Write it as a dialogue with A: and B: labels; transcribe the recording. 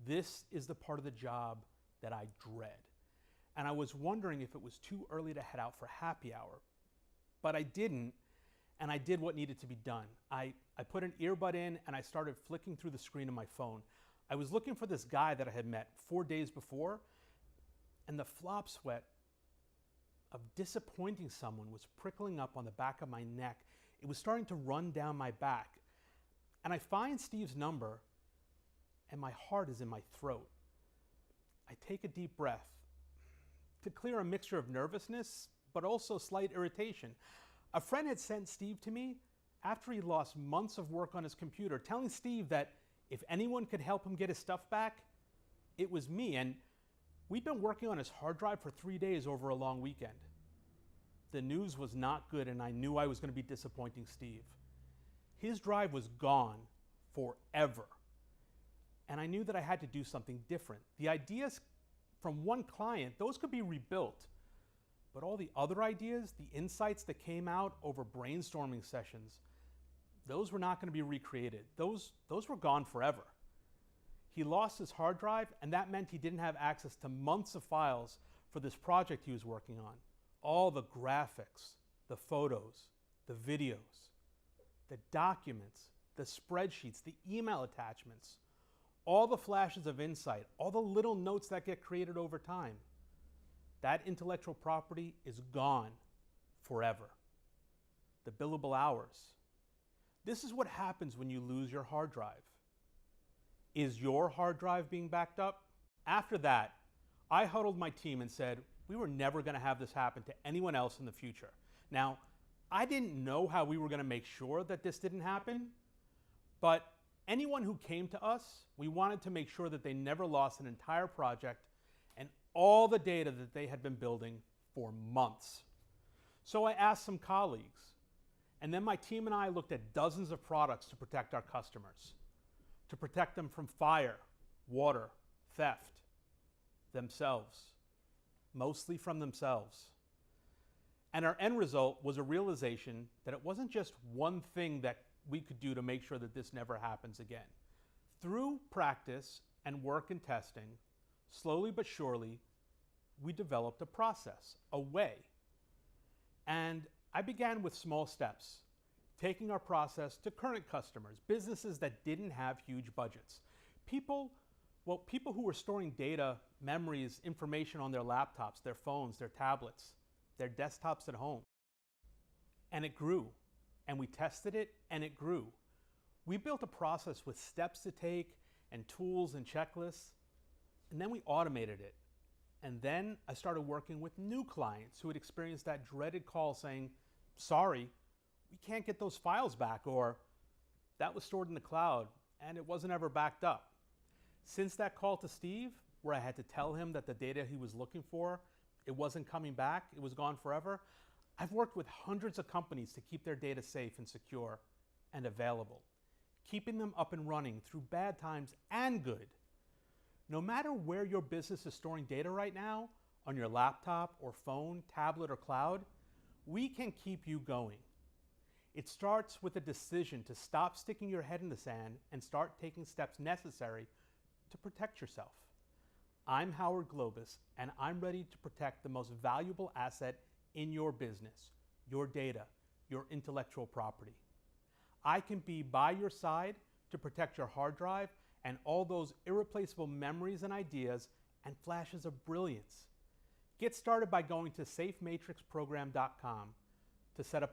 A: This is the part of the job that I dread. And I was wondering if it was too early to head out for happy hour. But I didn't, and I did what needed to be done. I put an earbud in and I started flicking through the screen of my phone. I was looking for this guy that I had met 4 days before, and the flop sweat of disappointing someone was prickling up on the back of my neck. It was starting to run down my back. And I find Steve's number, and my heart is in my throat. I take a deep breath to clear a mixture of nervousness, but also slight irritation. A friend had sent Steve to me after he lost months of work on his computer, telling Steve that if anyone could help him get his stuff back, it was me. And we'd been working on his hard drive for 3 days over a long weekend. The news was not good, and I knew I was going to be disappointing Steve. His drive was gone forever. And I knew that I had to do something different. The ideas from one client, those could be rebuilt. But all the other ideas, the insights that came out over brainstorming sessions, those were not going to be recreated. Those were gone forever. He lost his hard drive, and that meant he didn't have access to months of files for this project he was working on. All the graphics, the photos, the videos, the documents, the spreadsheets, the email attachments, all the flashes of insight, all the little notes that get created over time. That intellectual property is gone forever. The billable hours. This is what happens when you lose your hard drive. Is your hard drive being backed up? After that, I huddled my team and said, we were never going to have this happen to anyone else in the future. Now, I didn't know how we were going to make sure that this didn't happen, but anyone who came to us, we wanted to make sure that they never lost an entire project and all the data that they had been building for months. So I asked some colleagues, and then my team and I looked at dozens of products to protect our customers, to protect them from fire, water, theft, themselves, mostly from themselves. And our end result was a realization that it wasn't just one thing that we could do to make sure that this never happens again. Through practice and work and testing, slowly but surely, we developed a process, a way. And I began with small steps, taking our process to current customers, businesses that didn't have huge budgets. People who were storing data, memories, information on their laptops, their phones, their tablets, their desktops at home. And it grew. And we tested it, and it grew. We built a process with steps to take and tools and checklists, and then we automated it. And then I started working with new clients who had experienced that dreaded call saying, sorry, we can't get those files back, or that was stored in the cloud and it wasn't ever backed up. Since that call to Steve, where I had to tell him that the data he was looking for, it wasn't coming back, it was gone forever, I've worked with hundreds of companies to keep their data safe and secure and available, keeping them up and running through bad times and good. No matter where your business is storing data right now, on your laptop or phone, tablet or cloud, we can keep you going. It starts with a decision to stop sticking your head in the sand and start taking steps necessary to protect yourself. I'm Howard Globus, and I'm ready to protect the most valuable asset in your business, your data, your intellectual property. I can be by your side to protect your hard drive and all those irreplaceable memories and ideas and flashes of brilliance. Get started by going to safematrixprogram.com to set up a